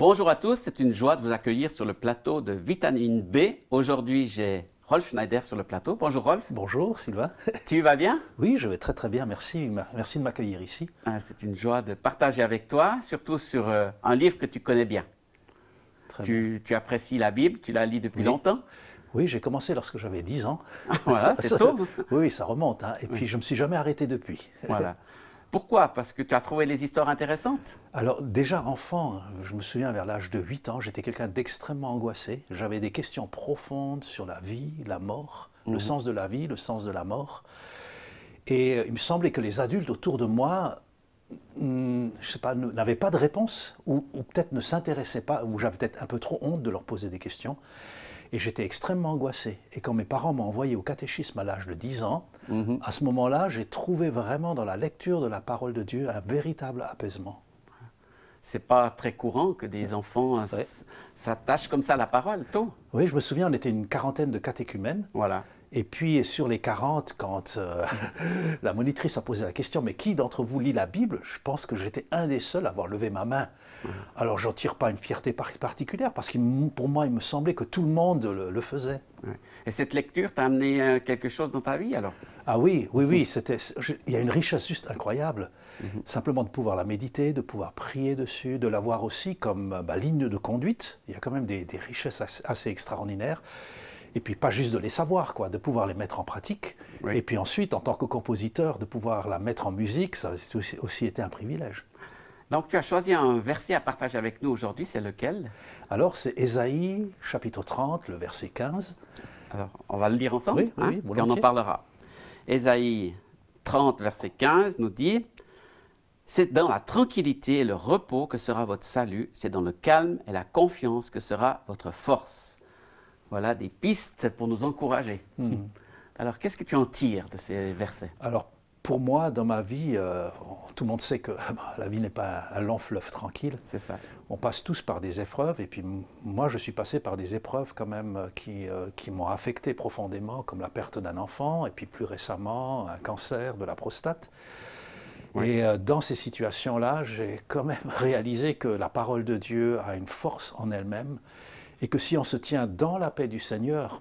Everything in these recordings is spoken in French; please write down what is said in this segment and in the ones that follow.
Bonjour à tous, c'est une joie de vous accueillir sur le plateau de Vitamine B. Aujourd'hui, j'ai Rolf Schneider sur le plateau. Bonjour Rolf. Bonjour Sylvain. Tu vas bien? Oui, je vais très très bien, merci. Merci de m'accueillir ici. C'est une joie de partager avec toi, surtout sur un livre que tu connais bien. Tu apprécies la Bible, tu la lis depuis longtemps? Oui, j'ai commencé lorsque j'avais 10 ans. Voilà, c'est tôt. Oui, ça remonte. Hein. Et puis je ne me suis jamais arrêté depuis. Voilà. Pourquoi? Parce que tu as trouvé les histoires intéressantes? Alors déjà enfant, je me souviens vers l'âge de 8 ans, j'étais quelqu'un d'extrêmement angoissé. J'avais des questions profondes sur la vie, la mort, le sens de la vie, le sens de la mort. Et il me semblait que les adultes autour de moi, je sais pas, n'avaient pas de réponse ou peut-être ne s'intéressaient pas, ou j'avais peut-être un peu trop honte de leur poser des questions. Et j'étais extrêmement angoissé. Et quand mes parents m'ont envoyé au catéchisme à l'âge de 10 ans, à ce moment-là, j'ai trouvé vraiment dans la lecture de la parole de Dieu un véritable apaisement. C'est pas très courant que des enfants s'attachent comme ça à la parole, tôt. Oui, je me souviens, on était une quarantaine de catéchumènes. Voilà. Et puis sur les 40, quand la monitrice a posé la question « Mais qui d'entre vous lit la Bible ?» Je pense que j'étais un des seuls à avoir levé ma main. Alors j'en tire pas une fierté particulière, parce que pour moi, il me semblait que tout le monde le faisait. Et cette lecture t'a amené quelque chose dans ta vie alors? Ah oui, oui, il y a une richesse juste incroyable. Simplement de pouvoir la méditer, de pouvoir prier dessus, de la voir aussi comme ligne de conduite. Il y a quand même des richesses assez extraordinaires. Et puis pas juste de les savoir, quoi, de pouvoir les mettre en pratique. Oui. Et puis ensuite, en tant que compositeur, de pouvoir la mettre en musique, ça a aussi été un privilège. Donc tu as choisi un verset à partager avec nous aujourd'hui, c'est lequel? Alors c'est Ésaïe, chapitre 30, le verset 15. Alors on va le lire ensemble, oui, oui, puis on en parlera. Ésaïe 30, verset 15 nous dit « C'est dans la tranquillité et le repos que sera votre salut, c'est dans le calme et la confiance que sera votre force. » Voilà des pistes pour nous encourager. Alors, qu'est-ce que tu en tires de ces versets? Alors, pour moi, dans ma vie, tout le monde sait que la vie n'est pas un long fleuve tranquille. C'est ça. On passe tous par des épreuves, et puis moi, je suis passé par des épreuves quand même qui m'ont affecté profondément, comme la perte d'un enfant, et puis plus récemment, un cancer de la prostate. Oui. Et dans ces situations-là, j'ai quand même réalisé que la parole de Dieu a une force en elle-même, et que si on se tient dans la paix du Seigneur,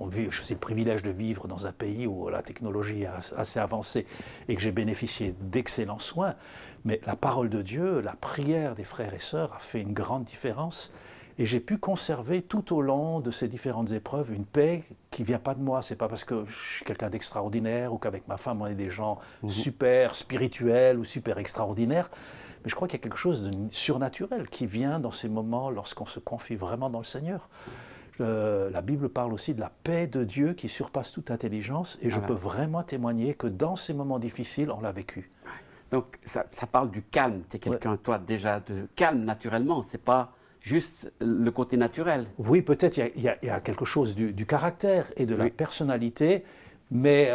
j'ai le privilège de vivre dans un pays où la technologie est assez avancée et que j'ai bénéficié d'excellents soins, mais la parole de Dieu, la prière des frères et sœurs a fait une grande différence. Et j'ai pu conserver tout au long de ces différentes épreuves une paix qui ne vient pas de moi. Ce n'est pas parce que je suis quelqu'un d'extraordinaire ou qu'avec ma femme on est des gens super spirituels ou super extraordinaires. Mais je crois qu'il y a quelque chose de surnaturel qui vient dans ces moments lorsqu'on se confie vraiment dans le Seigneur. La Bible parle aussi de la paix de Dieu qui surpasse toute intelligence, et je peux vraiment témoigner que dans ces moments difficiles, on l'a vécu. Donc ça parle du calme. Tu es quelqu'un, toi, déjà de calme naturellement. Ce n'est pas juste le côté naturel. Oui, peut-être il y a quelque chose du caractère et de la personnalité. Mais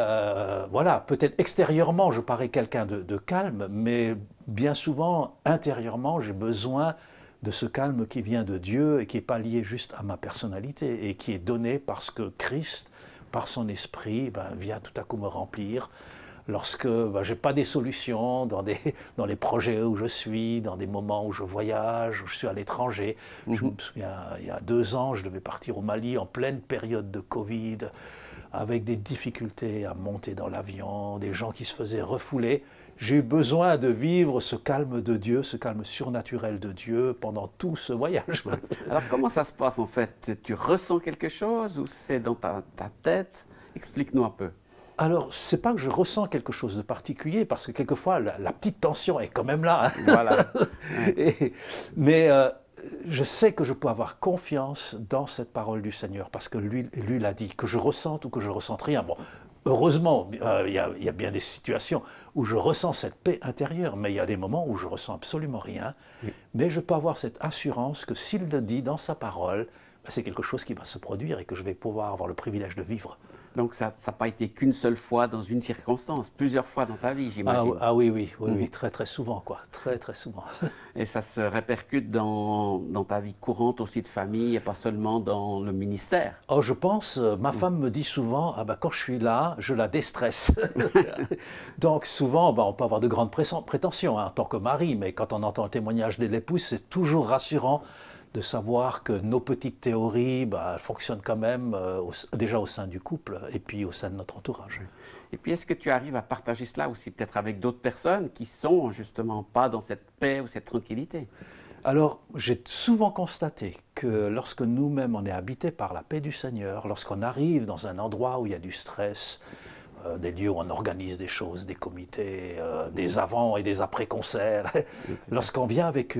voilà, peut-être extérieurement, je parais quelqu'un de calme, mais bien souvent, intérieurement, j'ai besoin de ce calme qui vient de Dieu et qui n'est pas lié juste à ma personnalité et qui est donné parce que Christ, par son esprit, vient tout à coup me remplir. Lorsque je n'ai pas des solutions dans les projets où je suis, dans des moments où je voyage, où je suis à l'étranger. Je me souviens, il y a 2 ans, je devais partir au Mali en pleine période de Covid, avec des difficultés à monter dans l'avion, des gens qui se faisaient refouler. J'ai eu besoin de vivre ce calme de Dieu, ce calme surnaturel de Dieu pendant tout ce voyage. Alors comment ça se passe en fait? Tu ressens quelque chose ou c'est dans ta tête? Explique-nous un peu. Alors, ce n'est pas que je ressens quelque chose de particulier, parce que quelquefois, la petite tension est quand même là. Hein. Voilà. Mais je sais que je peux avoir confiance dans cette parole du Seigneur, parce que lui l'a dit, que je ressente ou que je ne ressente rien. Bon, heureusement, il y a bien des situations où je ressens cette paix intérieure, mais il y a des moments où je ne ressens absolument rien. Mais je peux avoir cette assurance que s'il le dit dans sa parole, c'est quelque chose qui va se produire et que je vais pouvoir avoir le privilège de vivre. Donc ça n'a pas été qu'une seule fois dans une circonstance, plusieurs fois dans ta vie, j'imagine. Ah oui, très très souvent, quoi, très souvent. Et ça se répercute dans ta vie courante aussi de famille et pas seulement dans le ministère. Oh, je pense, ma femme me dit souvent, quand je suis là, je la déstresse. Donc souvent, on peut avoir de grandes prétentions en tant que mari, mais quand on entend le témoignage de l'épouse, c'est toujours rassurant de savoir que nos petites théories elles fonctionnent quand même déjà au sein du couple et puis au sein de notre entourage. Et puis, est-ce que tu arrives à partager cela aussi peut-être avec d'autres personnes qui sont justement pas dans cette paix ou cette tranquillité? Alors, j'ai souvent constaté que lorsque nous-mêmes on est habités par la paix du Seigneur, lorsqu'on arrive dans un endroit où il y a du stress, des lieux où on organise des choses, des comités, des avant- et des après-concerts, lorsqu'on vient avec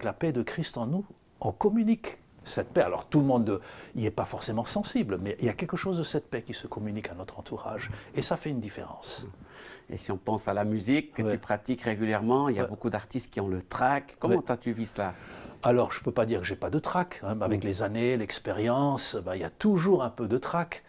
la paix de Christ en nous, on communique cette paix. Alors tout le monde n'y est pas forcément sensible, mais il y a quelque chose de cette paix qui se communique à notre entourage, et ça fait une différence. Et si on pense à la musique que tu pratiques régulièrement, il y a beaucoup d'artistes qui ont le trac. Comment toi tu vis cela? Alors, je ne peux pas dire que je n'ai pas de trac. Avec les années, l'expérience, il y a toujours un peu de trac.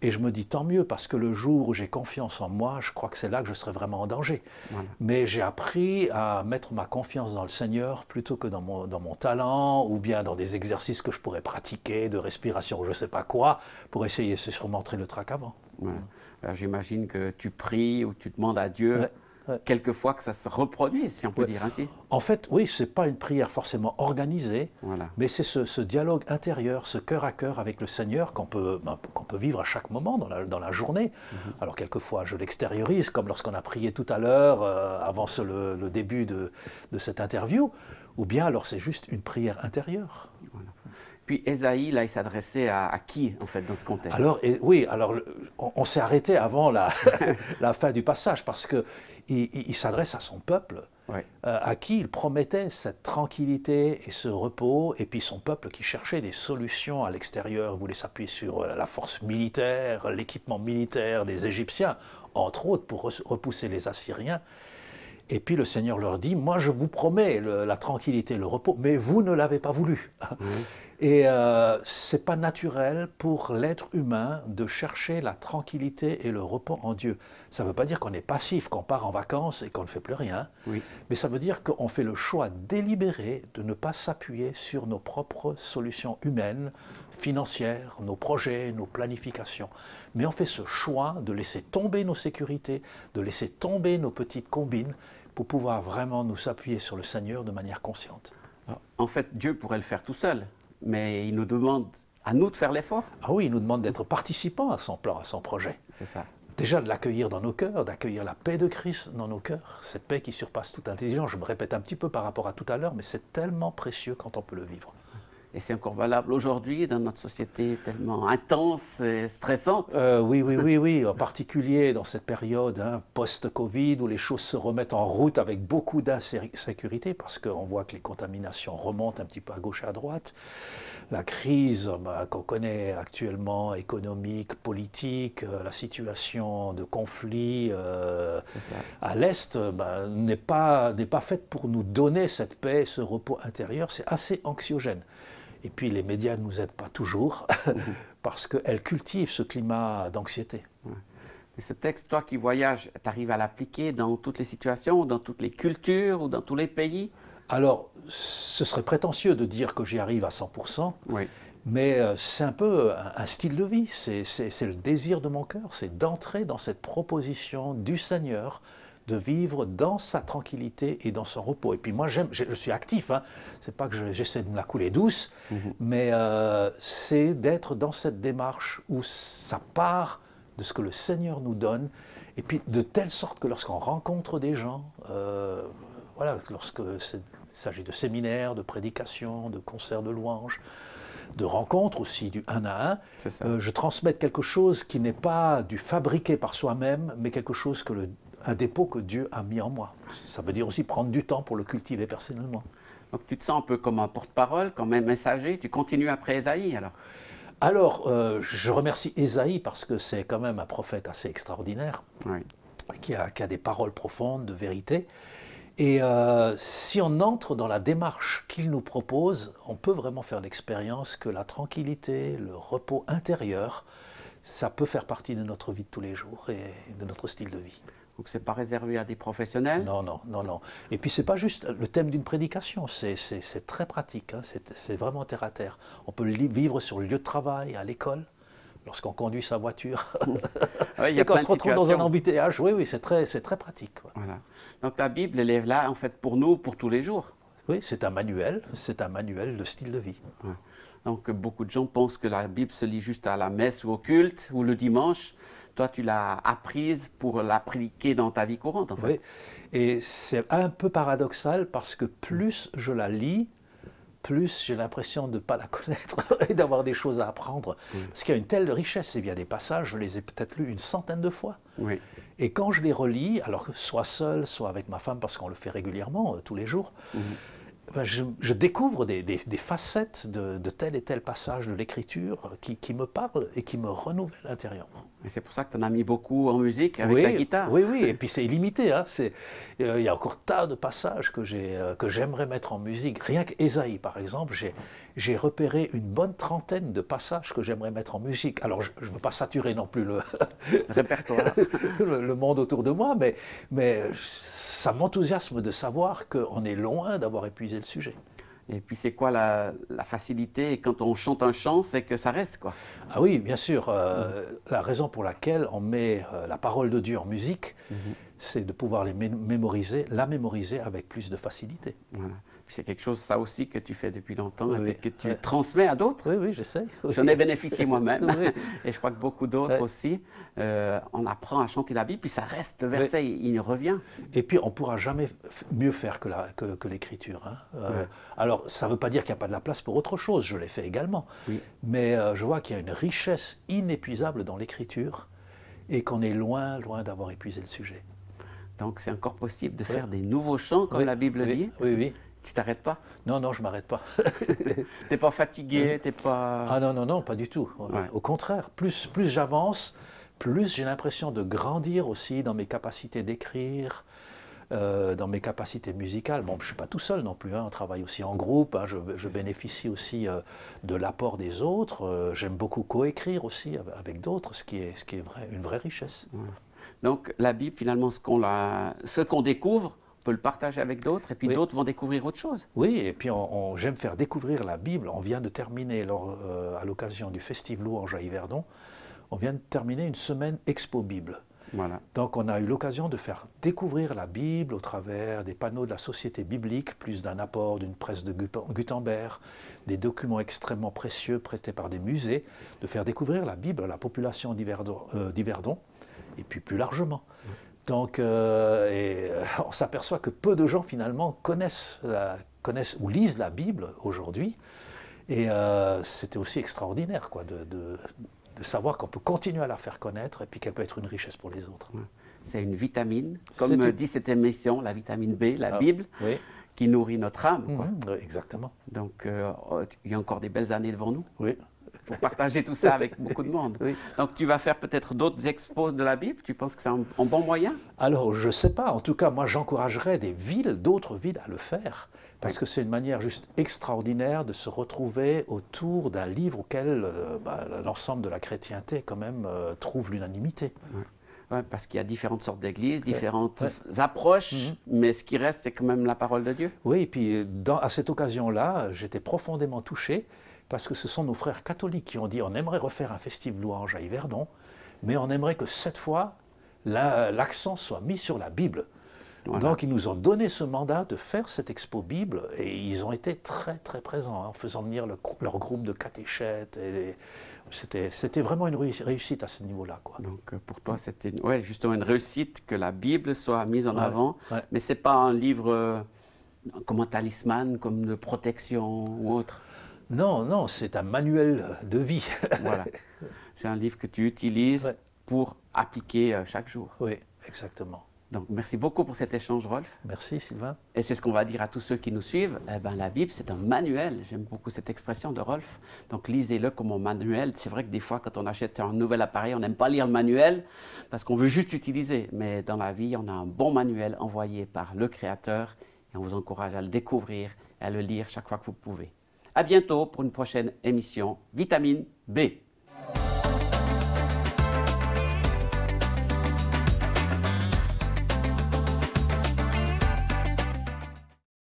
Et je me dis tant mieux, parce que le jour où j'ai confiance en moi, je crois que c'est là que je serai vraiment en danger. Voilà. Mais j'ai appris à mettre ma confiance dans le Seigneur plutôt que dans mon talent, ou bien dans des exercices que je pourrais pratiquer, de respiration ou je ne sais pas quoi, pour essayer de surmonter le trac avant. Voilà. J'imagine que tu pries ou tu demandes à Dieu quelquefois que ça se reproduise, si on peut dire ainsi. En fait, oui, ce n'est pas une prière forcément organisée, mais c'est ce dialogue intérieur, ce cœur à cœur avec le Seigneur qu'on peut vivre à chaque moment dans la journée. Alors quelquefois, je l'extériorise, comme lorsqu'on a prié tout à l'heure, avant le début de cette interview, ou bien alors c'est juste une prière intérieure. Voilà. Puis Ésaïe, là, il s'adressait à qui, en fait, dans ce contexte? Alors, on s'est arrêté avant la fin du passage, parce qu'il s'adresse à son peuple, à qui il promettait cette tranquillité et ce repos, et puis son peuple qui cherchait des solutions à l'extérieur, voulait s'appuyer sur la force militaire, l'équipement militaire des Égyptiens, entre autres, pour repousser les Assyriens. Et puis le Seigneur leur dit, moi je vous promets la tranquillité, le repos, mais vous ne l'avez pas voulu. Et ce n'est pas naturel pour l'être humain de chercher la tranquillité et le repos en Dieu. Ça ne veut pas dire qu'on est passif, qu'on part en vacances et qu'on ne fait plus rien, mais ça veut dire qu'on fait le choix délibéré de ne pas s'appuyer sur nos propres solutions humaines, financières, nos projets, nos planifications. Mais on fait ce choix de laisser tomber nos sécurités, de laisser tomber nos petites combines pour pouvoir vraiment nous appuyer sur le Seigneur de manière consciente. Alors, en fait, Dieu pourrait le faire tout seul. Mais il nous demande à nous de faire l'effort. Ah oui, il nous demande d'être participants à son plan, à son projet. C'est ça. Déjà de l'accueillir dans nos cœurs, d'accueillir la paix de Christ dans nos cœurs, cette paix qui surpasse toute intelligence. Je me répète un petit peu par rapport à tout à l'heure, mais c'est tellement précieux quand on peut le vivre. Et c'est encore valable aujourd'hui dans notre société tellement intense et stressante. Oui, en particulier dans cette période post-Covid où les choses se remettent en route avec beaucoup d'insécurité parce qu'on voit que les contaminations remontent un petit peu à gauche et à droite. La crise qu'on connaît actuellement, économique, politique, la situation de conflit à l'Est n'est pas faite pour nous donner cette paix, ce repos intérieur. C'est assez anxiogène. Et puis les médias ne nous aident pas toujours parce qu'elles cultivent ce climat d'anxiété. Et ce texte, toi qui voyages, tu arrives à l'appliquer dans toutes les situations, dans toutes les cultures ou dans tous les pays? Alors, ce serait prétentieux de dire que j'y arrive à 100%, mais c'est un peu un style de vie, c'est le désir de mon cœur, c'est d'entrer dans cette proposition du Seigneur, de vivre dans sa tranquillité et dans son repos. Et puis moi, je suis actif, c'est pas que j'essaie de me la couler douce, mais c'est d'être dans cette démarche où ça part de ce que le Seigneur nous donne, et puis de telle sorte que lorsqu'on rencontre des gens, lorsque il s'agit de séminaires, de prédications, de concerts de louanges, de rencontres aussi, du 1 à 1, je transmette quelque chose qui n'est pas du fabriqué par soi-même, mais quelque chose un dépôt que Dieu a mis en moi. Ça veut dire aussi prendre du temps pour le cultiver personnellement. Donc tu te sens un peu comme un porte-parole, comme un messager, tu continues après Ésaïe alors? Alors, je remercie Ésaïe parce que c'est quand même un prophète assez extraordinaire, qui a des paroles profondes, de vérité. Et si on entre dans la démarche qu'il nous propose, on peut vraiment faire l'expérience que la tranquillité, le repos intérieur, ça peut faire partie de notre vie de tous les jours et de notre style de vie. Donc ce n'est pas réservé à des professionnels? Non. Et puis ce n'est pas juste le thème d'une prédication, c'est très pratique, c'est vraiment terre à terre. On peut le vivre sur le lieu de travail, à l'école, lorsqu'on conduit sa voiture. Et quand on se retrouve dans un embouteillage, c'est très pratique. Voilà. Donc la Bible, elle est là en fait pour nous, pour tous les jours. Oui, c'est un manuel de style de vie. Ouais. Donc beaucoup de gens pensent que la Bible se lit juste à la messe ou au culte ou le dimanche. Toi, tu l'as apprise pour l'appliquer dans ta vie courante, en fait. Oui, et c'est un peu paradoxal parce que plus je la lis, plus j'ai l'impression de ne pas la connaître et d'avoir des choses à apprendre. Parce qu'il y a une telle richesse, et bien des passages, je les ai peut-être lus une centaine de fois. Oui. Et quand je les relis, alors soit seul, soit avec ma femme, parce qu'on le fait régulièrement, tous les jours, ben, je découvre des facettes de tel et tel passage de l'Écriture qui me parlent et qui me renouvellent intérieurement. Et c'est pour ça que tu en as mis beaucoup en musique avec Oui, ta guitare. oui, oui, et puis c'est illimité. Hein. Il y a encore tas de passages que j'aimerais mettre en musique. Rien qu'Ésaïe, par exemple, j'ai repéré une bonne trentaine de passages que j'aimerais mettre en musique. Alors, je ne veux pas saturer non plus le Répertoire. le monde autour de moi, mais ça m'enthousiasme de savoir qu'on est loin d'avoir épuisé le sujet. Et puis c'est quoi la facilité quand on chante un chant, c'est que ça reste, quoi. Ah oui, bien sûr. La raison pour laquelle on met la parole de Dieu en musique, c'est de pouvoir la mémoriser avec plus de facilité. Voilà. Puis c'est quelque chose, ça aussi, que tu fais depuis longtemps Oui, et que tu transmets à d'autres. Oui, oui, j'essaie. Oui. J'en ai bénéficié moi-même, Oui. et je crois que beaucoup d'autres aussi. On apprend à chanter la Bible, puis ça reste, le verset, il revient. Et puis, on ne pourra jamais mieux faire que l'Écriture. Hein. Alors, ça ne veut pas dire qu'il n'y a pas de la place pour autre chose, je l'ai fait également. Oui. Mais je vois qu'il y a une richesse inépuisable dans l'Écriture et qu'on est loin, loin d'avoir épuisé le sujet. Donc, c'est encore possible de faire des nouveaux chants, comme la Bible dit. Oui, oui. Tu t'arrêtes pas? Non, non, je ne m'arrête pas. T'es pas fatigué, t'es pas... Ah non, non, non, pas du tout. Ouais. Au contraire, plus j'avance, plus j'ai l'impression de grandir aussi dans mes capacités d'écrire, dans mes capacités musicales. Bon, je ne suis pas tout seul non plus, hein, on travaille aussi en groupe, hein, je bénéficie aussi de l'apport des autres. J'aime beaucoup coécrire aussi avec d'autres, ce qui est une vraie richesse. Ouais. Donc, la Bible, finalement, ce qu'on découvre, on peut le partager avec d'autres, et puis d'autres vont découvrir autre chose. Oui, et puis j'aime faire découvrir la Bible. On vient de terminer, à l'occasion du Festival Louange à Yverdon, on vient de terminer une semaine Expo Bible. Voilà. Donc on a eu l'occasion de faire découvrir la Bible au travers des panneaux de la Société biblique, plus d'un apport d'une presse de Gutenberg, des documents extrêmement précieux prêtés par des musées, de faire découvrir la Bible à la population d'Yverdon, et puis plus largement. Donc, on s'aperçoit que peu de gens finalement connaissent ou lisent la Bible aujourd'hui. Et c'était aussi extraordinaire quoi, de savoir qu'on peut continuer à la faire connaître et puis qu'elle peut être une richesse pour les autres. C'est une vitamine, comme dit cette émission, la vitamine B, la Bible, oui. qui nourrit notre âme. Quoi. Exactement. Donc, il y a encore des belles années devant nous. Oui. Pour partager tout ça avec beaucoup de monde. Oui. Donc tu vas faire peut-être d'autres expos de la Bible? Tu penses que c'est un bon moyen? Alors je ne sais pas. En tout cas, moi j'encouragerais d'autres villes à le faire. Parce que c'est une manière juste extraordinaire de se retrouver autour d'un livre auquel l'ensemble de la chrétienté quand même trouve l'unanimité. Ouais, parce qu'il y a différentes sortes d'églises, différentes approches, mais ce qui reste, c'est quand même la parole de Dieu. Oui, et puis à cette occasion-là, j'étais profondément touché parce que ce sont nos frères catholiques qui ont dit on aimerait refaire un festival louange à Yverdon, mais on aimerait que cette fois, l'accent soit mis sur la Bible. Voilà. Donc ils nous ont donné ce mandat de faire cette expo Bible et ils ont été très très présents en faisant venir leur groupe de catéchètes. C'était vraiment une réussite à ce niveau-là. Donc pour toi c'était justement une réussite que la Bible soit mise en avant, mais ce n'est pas un livre comme un talisman, comme de protection ou autre. Non, non, c'est un manuel de vie. Voilà. C'est un livre que tu utilises pour appliquer chaque jour. Oui, exactement. Donc, merci beaucoup pour cet échange, Rolf. Merci, Sylvain. Et c'est ce qu'on va dire à tous ceux qui nous suivent. La Bible, c'est un manuel. J'aime beaucoup cette expression de Rolf. Donc, lisez-le comme un manuel. C'est vrai que des fois, quand on achète un nouvel appareil, on n'aime pas lire le manuel parce qu'on veut juste l'utiliser. Mais dans la vie, on a un bon manuel envoyé par le Créateur et on vous encourage à le découvrir et à le lire chaque fois que vous pouvez. À bientôt pour une prochaine émission Vitamine B.